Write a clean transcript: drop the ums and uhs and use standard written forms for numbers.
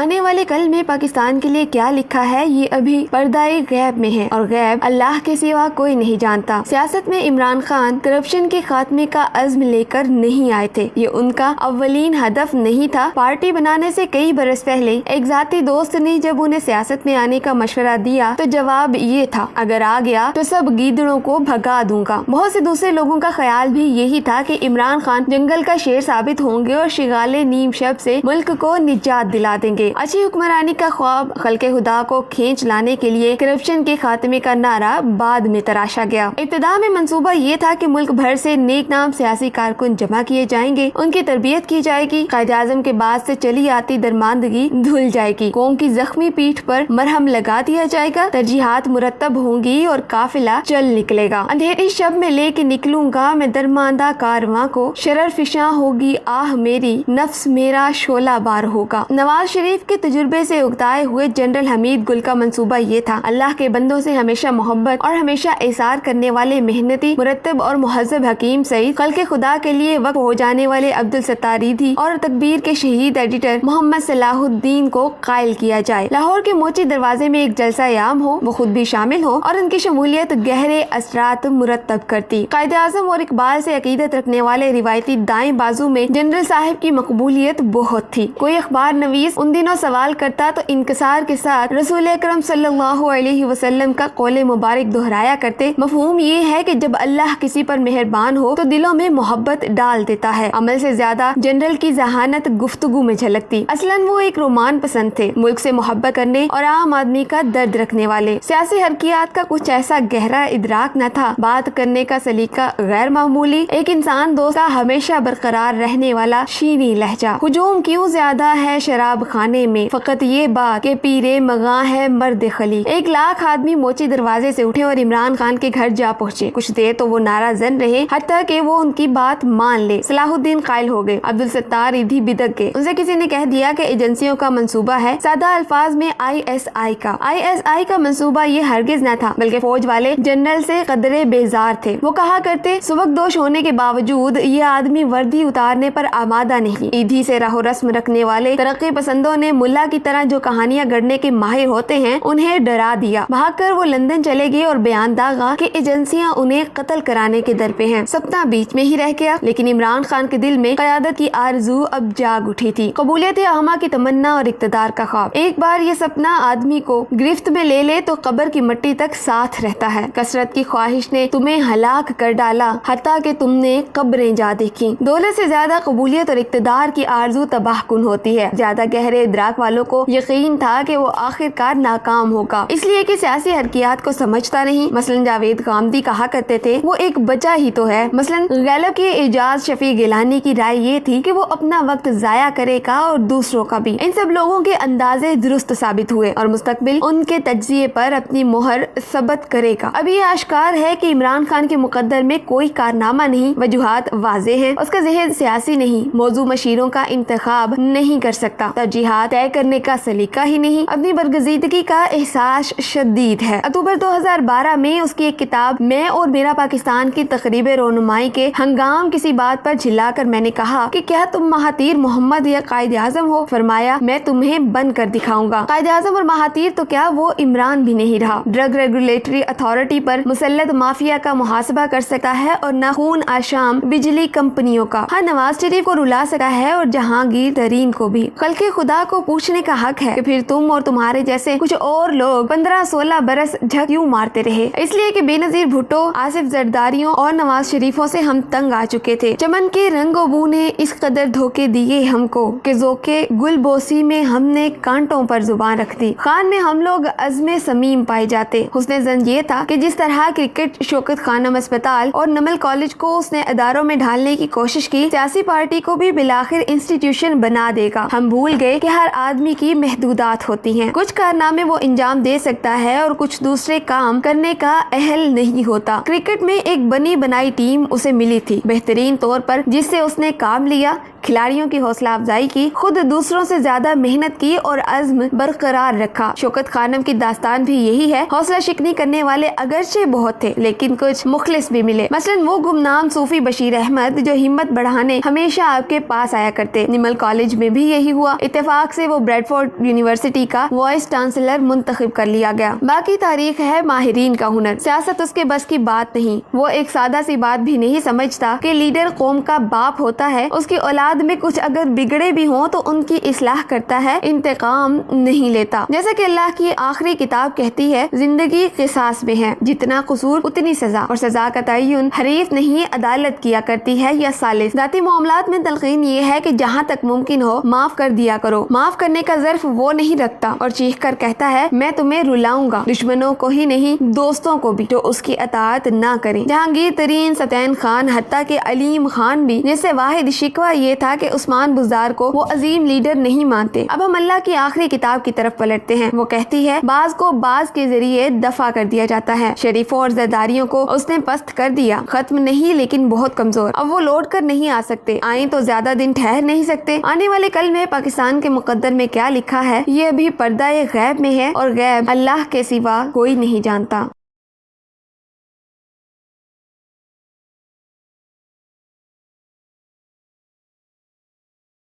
آنے والے کل میں پاکستان کے لیے کیا لکھا ہے یہ ابھی پردۂ غیب میں ہے اور غیب اللہ کے سوا کوئی نہیں جانتا۔ سیاست میں عمران خان کرپشن کے خاتمے کا عزم لے کر نہیں آئے تھے، یہ ان کا اولین ہدف نہیں تھا۔ پارٹی بنانے سے کئی برس پہلے ایک ذاتی دوست نے جب انہیں سیاست میں آنے کا مشورہ دیا تو جواب یہ تھا، اگر آ گیا تو سب گیدڑوں کو بھگا دوں گا۔ بہت سے دوسرے لوگوں کا خیال بھی یہی تھا کہ عمران خان جنگل کا شیر ثابت ہوں گے اور شغال نیم شب سے ملک کو نجات دلا دیں گے۔ اچھی حکمرانی کا خواب خلق خدا کو کھینچ لانے کے لیے کرپشن کے خاتمے کا نعرہ بعد میں تراشا گیا۔ ابتدا میں منصوبہ یہ تھا کہ ملک بھر سے نیک نام سیاسی کارکن جمع کیے جائیں گے، ان کی تربیت کی جائے گی، قائد اعظم کے بعد سے چلی آتی درماندگی دھل جائے گی، قوم کی زخمی پیٹھ پر مرہم لگا دیا جائے گا، ترجیحات مرتب ہوں گی اور قافلہ چل نکلے گا۔ اندھیری شب میں لے کے نکلوں گا میں درماندہ کارواں کو، شرر فشاں ہوگی آہ میری، نفس میرا شعلہ بار ہوگا۔ نواز شریف کے تجربے سے اگتائے ہوئے جنرل حمید گل کا منصوبہ یہ تھا، اللہ کے بندوں سے ہمیشہ محبت اور ہمیشہ احسان کرنے والے محنتی، مرتب اور مہذب حکیم سعید، خلق خدا کے لیے وقف ہو جانے والے عبدالستار ریدھی اور تکبیر کے شہید ایڈیٹر محمد صلاح الدین کو قائل کیا جائے۔ لاہور کے موچی دروازے میں ایک جلسہ عام ہو، وہ خود بھی شامل ہو اور ان کی شمولیت گہرے اثرات مرتب کرتی۔ قائد اعظم اور اقبال سے عقیدت رکھنے والے روایتی دائیں بازو میں جنرل صاحب کی مقبولیت بہت تھی۔ کوئی اخبار نویس ان دنوں سوال کرتا تو انکسار کے ساتھ رسول اکرم صلی اللہ علیہ وسلم کا قول مبارک دہرایا کرتے، مفہوم یہ ہے کہ جب اللہ کسی پر مہربان ہو تو دلوں میں محبت ڈال دیتا ہے۔ عمل سے زیادہ جنرل کی ذہانت گفتگو میں جھلکتی۔ اصلاً وہ ایک رومان پسند تھے، ملک سے محبت کرنے اور عام آدمی کا درد رکھنے والے۔ سیاسی حرکیات کا کچھ ایسا گہرا ادراک نہ تھا، بات کرنے کا سلیقہ غیر معمولی، ایک انسان دوست کا ہمیشہ برقرار رہنے والا شیریں لہجہ۔ ہجوم کیوں زیادہ ہے شراب خانے میں، فقط یہ بات کہ پیرے مغاں ہے مرد خلی۔ 1,00,000 آدمی موچی دروازے سے اٹھے اور عمران خان کے گھر جا پہنچے۔ کچھ دیر تو وہ نعرہ زن رہے حتیٰ کہ وہ ان کی بات مان لے۔ صلاح الدین قائل ہو گئے، عبدالستار ریدھی بدک گئے۔ ان سے کسی نے کہہ دیا کہ ایجنسیوں کا منصوبہ ہے، سادہ الفاظ میں ISI کا۔ ISI کا منصوبہ یہ ہرگز نہ تھا، بلکہ فوج والے جنرل سے قدرے بیزار تھے۔ وہ کہا کرتے، سبکدوش ہونے کے باوجود یہ آدمی وردی اتارنے پر آمادہ نہیں۔ ایدھی سے راہ و رسم رکھنے والے ترقی پسندوں نے ملا کی طرح جو کہانیاں گڑھنے کے ماہر ہوتے ہیں انہیں ڈرا دیا۔ بھاگ کر وہ لندن چلے گئے اور بیان داغا کہ ایجنسیاں انہیں قتل کرانے کے در پہ ہیں۔ سپنا بیچ میں ہی رہ گیا، لیکن عمران خان کے دل میں قیادت کی آرزو اب جاگ اٹھی تھی، قبولیت اعمیٰ کی تمنا اور اقتدار کا خواب۔ ایک بار یہ سپنا آدمی کو گرفت میں لے لے تو قبر کی مٹی تک ساتھ رہتا ہے۔ کثرت کی خواہش نے تمہیں ہلاک کر ڈالا حتیٰ کہ تم نے قبریں جا دیکھی۔ دولت سے زیادہ قبولیت اور اقتدار کی آرزو تباہ کن ہوتی ہے۔ زیادہ گہرے ادراک والوں کو یقین تھا کہ وہ آخر کار ناکام ہوگا، اس لیے کہ سیاسی حرکیات کو سمجھتا نہیں۔ مثلاً جاوید غامدی کہا کرتے تھے، وہ ایک بچہ ہی تو ہے۔ مثلاً غیلب کے اعجاز شفیع گیلانی کی رائے یہ تھی کہ وہ اپنا وقت ضائع کرے گا اور دوسروں کا بھی۔ ان سب لوگوں کے اندازے درست ثابت ہوئے اور مستقبل ان کے تجزیے پر اپنی مہر ثبت کرے گا۔ اب یہ آشکار ہے کہ عمران خان کے مقدر میں کوئی کارنامہ نہیں، وجوہات واضح ہیں، اس کا ذہن سیاسی نہیں، موضوع مشیروں کا انتخاب نہیں کر سکتا، ترجیحات طے کرنے کا سلیقہ ہی نہیں، اپنی برگزیدگی کا احساس شدید ہے۔ اکتوبر 2012 میں اس کی ایک کتاب میں اور میرا پاکستان کی تقریب رونمائی کے ہنگام کسی بات پر جھلا کر میں نے کہا کہ کیا تم مہاتیر محمد یا قائد اعظم ہو؟ فرمایا، میں تمہیں بن کر دکھاؤں گا۔ قائد اعظم اور مہاتیر تو کیا، وہ عمران بھی نہیں رہا۔ ڈرگ ریگولیٹری اتھارٹی پر مسلط مافیا کا محاسبہ کر سکتا ہے اور نہ خون آشام بجلی کمپنیوں کا۔ ہاں، نواز شریف کو رلا سکتا ہے اور جہانگیر ترین کو بھی۔ خلق خدا کو پوچھنے کا حق ہے کہ پھر تم اور تمہارے جیسے کچھ اور لوگ 15-16 برس جھک کیوں مارتے رہے؟ اس لیے کہ بے نظیر بھٹو، آصف زرداریوں اور نواز شریفوں سے ہم تنگ آ چکے تھے۔ چمن کے رنگ و بو نے اس قدر دھوکے دیے ہم کو کہ ذوقے گل بوسی میں ہم نے کانٹوں پر زبان رکھ دی۔ خان میں ہم لوگ عزم سمیم پائے جاتے۔ حسن زن یہ تھا کہ جس طرح کرکٹ شوکت خانم اسپتال اور نمل کالج کو اس نے اداروں میں ڈھالنے کی کوشش کی، سیاسی پارٹی کو بھی بالآخر انسٹیٹیوشن بنا دے گا۔ ہم بھول گئے کہ ہر آدمی کی محدودات ہوتی ہیں، کچھ کارنامے وہ انجام دے سکتا ہے اور کچھ دوسرے کام کرنے کا اہل نہیں ہوتا۔ کرکٹ میں ایک بنی بنائی ٹیم اسے ملی تھی، بہترین طور پر جس سے اس نے کام لیا، کھلاڑیوں کی حوصلہ افزائی کی، خود دوسروں سے زیادہ محنت کی اور عزم برقرار رکھا۔ شوکت خانم کی داستان بھی یہی ہے۔ حوصلہ شکنی کرنے والے اگرچہ بہت تھے لیکن کچھ مخلص بھی ملے۔ مثلاً وہ گمنام صوفی بشیر احمد جو ہمت بڑھانے ہمیشہ آپ کے پاس آیا کرتے۔ نمل کالج میں بھی یہی ہوا۔ اتفاق سے وہ بریڈفورڈ یونیورسٹی کا وائس چانسلر منتخب کر لیا گیا۔ باقی تاریخ ہے ماہرین کا ہنر۔ سیاست اس کے بس کی بات نہیں۔ وہ ایک سادہ سی بات بھی نہیں سمجھتا کہ لیڈر قوم کا باپ ہوتا ہے، اس کی اولاد میں کچھ اگر بگڑے بھی ہوں تو ان کی اصلاح کرتا ہے، انتقام نہیں لیتا۔ جیسا کہ اللہ کی آخری کتاب کہتی ہے، زندگی قصاص میں ہے، جتنا قصور اتنی سزا، اور سزا کا تعین حریف نہیں عدالت کیا کرتی ہے یا ثالث۔ ذاتی معاملات میں تلقین یہ ہے کہ جہاں تک ممکن ہو معاف کر دیا کرو۔ معاف کرنے کا ظرف وہ نہیں رکھتا اور چیخ کر کہتا ہے میں تمہیں رلاؤں گا، دشمنوں کو ہی نہیں دوستوں کو بھی، جو اس کی اطاعت نہ کریں۔ جہانگیر ترین، ستین خان، حتیٰ کہ علیم خان بھی، جس سے واحد شکوہ یہ تھا کہ عثمان بزدار کو وہ عظیم لیڈر نہیں مانتے۔ اب ہم اللہ کی آخری کتاب کی طرف پلٹتے ہیں۔ وہ کہتی ہے بعض کو بعض کے ذریعے دفع کر دیا جاتا ہے، شریفوں اور زرداریوں کو اس نے پست کر دیا، ختم نہیں لیکن بہت کمزور۔ اب وہ لوٹ کر نہیں آ سکتے، آئیں تو زیادہ دن ٹھہر نہیں سکتے۔ آنے والے کل میں پاکستان کے مقدر میں کیا لکھا ہے یہ ابھی پردہ غیب میں ہے، اور غیب اللہ کے سوا کوئی نہیں جانتا۔